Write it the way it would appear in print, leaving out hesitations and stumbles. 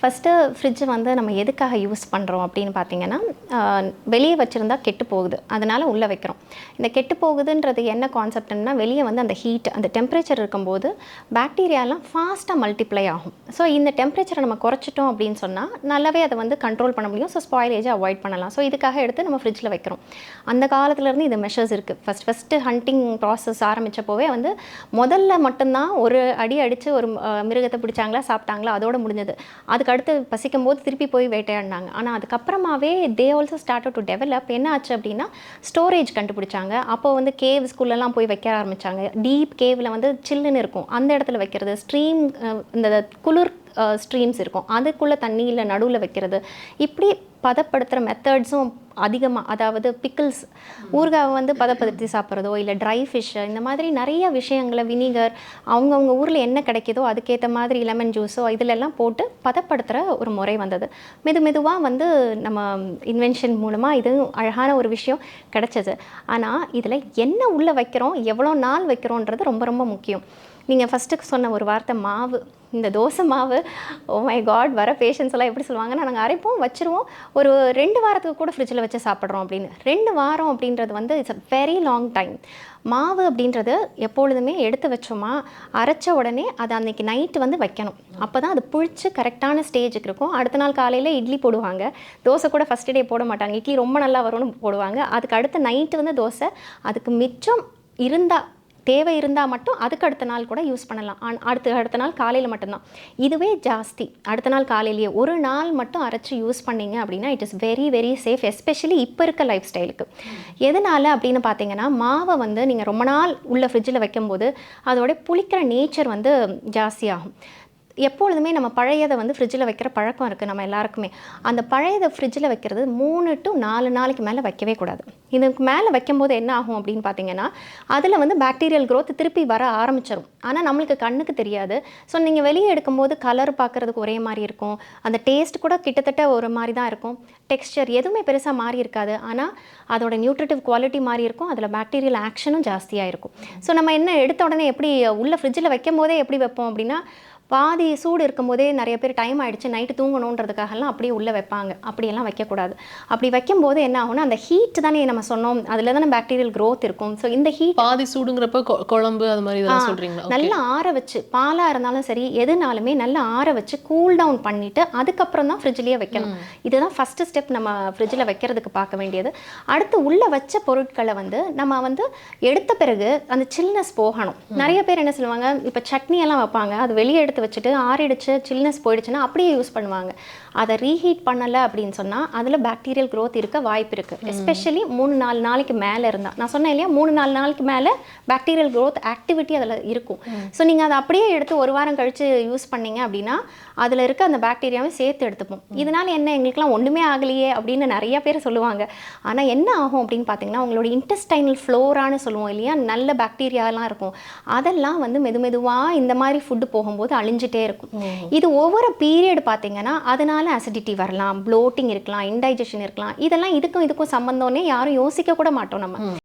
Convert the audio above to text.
First fridge வந்து நம்ம எதுக்காக யூஸ் பண்ணுறோம் அப்படின்னு பார்த்தீங்கன்னா, வெளியே வச்சுருந்தா கெட்டு போகுது, அதனால் உள்ளே வைக்கிறோம். இந்த கெட்டு போகுதுன்றது என்ன கான்செப்ட்னா, வெளியே வந்து அந்த ஹீட், அந்த டெம்பரேச்சர் இருக்கும்போது பாக்டீரியாலாம் ஃபாஸ்ட்டாக மல்டிப்ளை ஆகும். ஸோ இந்த டெம்பரேச்சரை நம்ம குறைச்சிட்டோம் அப்படின்னு சொன்னால் நல்லாவே அதை வந்து கண்ட்ரோல் பண்ண முடியும். ஸோ ஸ்பாயிலேஜை அவாய்ட் பண்ணலாம். ஸோ இதுக்காக எடுத்து நம்ம ஃப்ரிட்ஜில் வைக்கிறோம். அந்த காலத்துலேருந்து இது மெஷர்ஸ் இருக்குது. ஃபஸ்ட்டு ஹண்டிங் ப்ராசஸ் ஆரம்பித்தப்போவே வந்து முதல்ல மட்டும்தான் ஒரு அடி அடித்து ஒரு மிருகத்தை பிடிச்சாங்களா, சாப்பிட்டாங்களா, அதோட முடிஞ்சது. அதுக்கு அடுத்து பசிக்கும் போது திருப்பி போய் வேட்டையாடினாங்க. ஆனால் அதுக்கப்புறமாவே they also started to develop. என்ன ஆச்சு அப்படின்னா, ஸ்டோரேஜ் கண்டுபிடிச்சாங்க. அப்போ வந்து கேவ்ஸ்குள்ளெல்லாம் போய் வைக்க ஆரம்பித்தாங்க. டீப் கேவில் வந்து சில்லுன்னு இருக்கும், அந்த இடத்துல வைக்கிறது. ஸ்ட்ரீம், இந்த குளிர் ஸ்ட்ரீம்ஸ் இருக்கும், அதுக்குள்ளே தண்ணியில் நடுவில் வைக்கிறது. இப்படி பதப்படுத்துகிற மெத்தட்ஸும் அதிகமாக, அதாவது பிக்கிள்ஸ், ஊறுகாவை வந்து பதப்படுத்தி சாப்பிட்றதோ இல்லை ட்ரை ஃபிஷ்ஷு, இந்த மாதிரி நிறைய விஷயங்களை, வினிகர், அவங்கவுங்க ஊரில் என்ன கிடைக்கிதோ அதுக்கேற்ற மாதிரி லெமன் ஜூஸோ இதிலெல்லாம் போட்டு பதப்படுத்துகிற ஒரு முறை வந்தது. மெதுவாக வந்து நம்ம இன்வென்ஷன் மூலமாக இது அழகான ஒரு விஷயம் கிடச்சிது. ஆனால் இதில் என்ன உள்ளே வைக்கிறோம், எவ்வளோ நாள் வைக்கிறோன்றது ரொம்ப ரொம்ப முக்கியம். நீங்கள் ஃபஸ்ட்டுக்கு சொன்ன ஒரு வார்த்தை மாவு, இந்த தோசை மாவு, ஓ மை காட், வர பேஷண்ட்ஸ் எல்லாம் எப்படி சொல்லுவாங்கன்னா, நாங்கள் அரைப்போம் வச்சுருவோம், ஒரு 2 வாரத்துக்கு கூட ஃப்ரிட்ஜில் வச்சு சாப்பிட்றோம் அப்படின்னு. 2 வாரம் அப்படின்றது வந்து it's a very long time. மாவு அப்படின்றது எப்பொழுதுமே எடுத்து வச்சோமா, அரைச்ச உடனே அதை அன்றைக்கி நைட்டு வந்து வைக்கணும். அப்போ தான் அது புளிச்சு கரெக்டான ஸ்டேஜுக்கு இருக்கும். அடுத்த நாள் காலையில் இட்லி போடுவாங்க. தோசை கூட ஃபஸ்ட் டே போட மாட்டாங்க, இட்லி ரொம்ப நல்லா வரும்னு போடுவாங்க. அதுக்கு அடுத்த நைட்டு வந்து தோசை, அதுக்கு மிச்சம் இருந்தால், தேவை இருந்தால் மட்டும் அதுக்கு அடுத்த நாள் கூட யூஸ் பண்ணலாம். அடுத்த நாள் காலையில் மட்டும்தான். இதுவே ஜாஸ்தி, அடுத்த நாள் காலையிலேயே ஒரு நாள் மட்டும் அரைச்சி யூஸ் பண்ணிங்க அப்படின்னா it is very very safe, especially இப்போ இருக்க லைஃப் ஸ்டைலுக்கு. எதனால் அப்படின்னு பார்த்தீங்கன்னா, மாவை வந்து நீங்கள் ரொம்ப நாள் உள்ள ஃப்ரிட்ஜில் வைக்கும்போது அதோட புளிக்கிற நேச்சர் வந்து ஜாஸ்தியாகும். எப்பொழுதுமே நம்ம பழையதை வந்து ஃப்ரிட்ஜில் வைக்கிற பழக்கம் இருக்குது நம்ம எல்லாருக்குமே. அந்த பழையதை ஃப்ரிட்ஜில் வைக்கிறது 3 to 4 நாளைக்கு மேலே வைக்கவே கூடாது. இதுக்கு மேலே வைக்கும்போது என்ன ஆகும் அப்படின்னு பார்த்தீங்கன்னா, அதில் வந்து பாக்டீரியல் க்ரோத் திருப்பி வர ஆரம்பிச்சிடும். ஆனால் நம்மளுக்கு கண்ணுக்கு தெரியாது. ஸோ நீங்கள் வெளியே எடுக்கும்போது கலர் பார்க்குறதுக்கு ஒரே மாதிரி இருக்கும், அந்த டேஸ்ட் கூட கிட்டத்தட்ட ஒரு மாதிரி தான் இருக்கும், டெக்ஸ்சர் எதுவுமே பெருசாக மாறி இருக்காது. ஆனால் அதோட நியூட்ரிட்டிவ் குவாலிட்டி மாறி இருக்கும், அதில் பாக்டீரியல் ஆக்ஷனும் ஜாஸ்தியாக இருக்கும். ஸோ நம்ம என்ன எடுத்த உடனே எப்படி உள்ள ஃப்ரிட்ஜில் வைக்கும் போதே எப்படி வைப்போம் அப்படின்னா, பாதி சூடு இருக்கும்போதே நிறைய பேர் டைம் ஆகிடுச்சு நைட்டு தூங்கணுன்றதுக்காகலாம் அப்படியே உள்ளே வைப்பாங்க. அப்படியெல்லாம் வைக்கக்கூடாது. அப்படி வைக்கும்போது என்ன ஆகும்னா, அந்த ஹீட் தானே நம்ம சொன்னோம், அதில் தானே பாக்டீரியல் க்ரோத் இருக்கும். ஸோ இந்த ஹீட், பாதி சூடுங்கிறப்ப குழம்பு அது மாதிரி தான் சொல்கிறீங்களா? நல்லா ஆற வச்சு, பாலாக இருந்தாலும் சரி எதுனாலுமே நல்லா ஆற வச்சு கூல் டவுன் பண்ணிவிட்டு அதுக்கப்புறம் தான் ஃப்ரிட்ஜ்லேயே வைக்கணும். இதுதான் ஃபஸ்ட்டு ஸ்டெப் நம்ம ஃப்ரிட்ஜில் வைக்கிறதுக்கு பார்க்க வேண்டியது. அடுத்து உள்ளே வச்ச பொருட்களை வந்து நம்ம வந்து எடுத்த பிறகு அந்த சில்னஸ் போகணும். நிறைய பேர் என்ன சொல்லுவாங்க, இப்போ சட்னி எல்லாம் வைப்பாங்க, அது வெளியே எடுத்து வச்சுட்டு ஆறிடுச்சு, சில்னஸ் போயிடுச்சுன்னா அப்படியே யூஸ் பண்ணுவாங்க. அதை ரீஹீட் பண்ணலை அப்படின்னு சொன்னால் அதில் பாக்டீரியல் க்ரோத் இருக்க வாய்ப்பு இருக்குது. எஸ்பெஷலி 3-4 நாளைக்கு மேலே இருந்தால், நான் சொன்னேன் இல்லையா, 3-4 நாளைக்கு மேலே பாக்டீரியல் க்ரோத் ஆக்டிவிட்டி அதில் இருக்கும். ஸோ நீங்கள் அதை அப்படியே எடுத்து ஒரு வாரம் கழித்து யூஸ் பண்ணிங்க அப்படின்னா அதில் இருக்க அந்த பாக்டீரியாவை சேர்த்து எடுத்துப்போம். இதனால் என்ன, எங்களுக்குலாம் ஒன்றுமே ஆகலையே அப்படின்னு நிறைய பேர் சொல்லுவாங்க. ஆனால் என்ன ஆகும் அப்படின்னு பார்த்தீங்கன்னா, உங்களோட இன்டெஸ்டைனல் ஃப்ளோரான்னு சொல்லுவோம் இல்லையா, நல்ல பாக்டீரியாலாம் இருக்கும், அதெல்லாம் வந்து மெதுவாக இந்த மாதிரி ஃபுட்டு போகும்போது அழிஞ்சிட்டே இருக்கும். இது ஒவ்வொரு பீரியட் பார்த்தீங்கன்னா அதனால அசிடிட்டி வரலாம், ப்ளோட்டிங் இருக்கலாம், இன்டைஜஷன் இருக்கலாம். இதெல்லாம் இதுக்கும் சம்பந்தம்னே யாரும் யோசிக்க கூட மாட்டோம் நம்ம.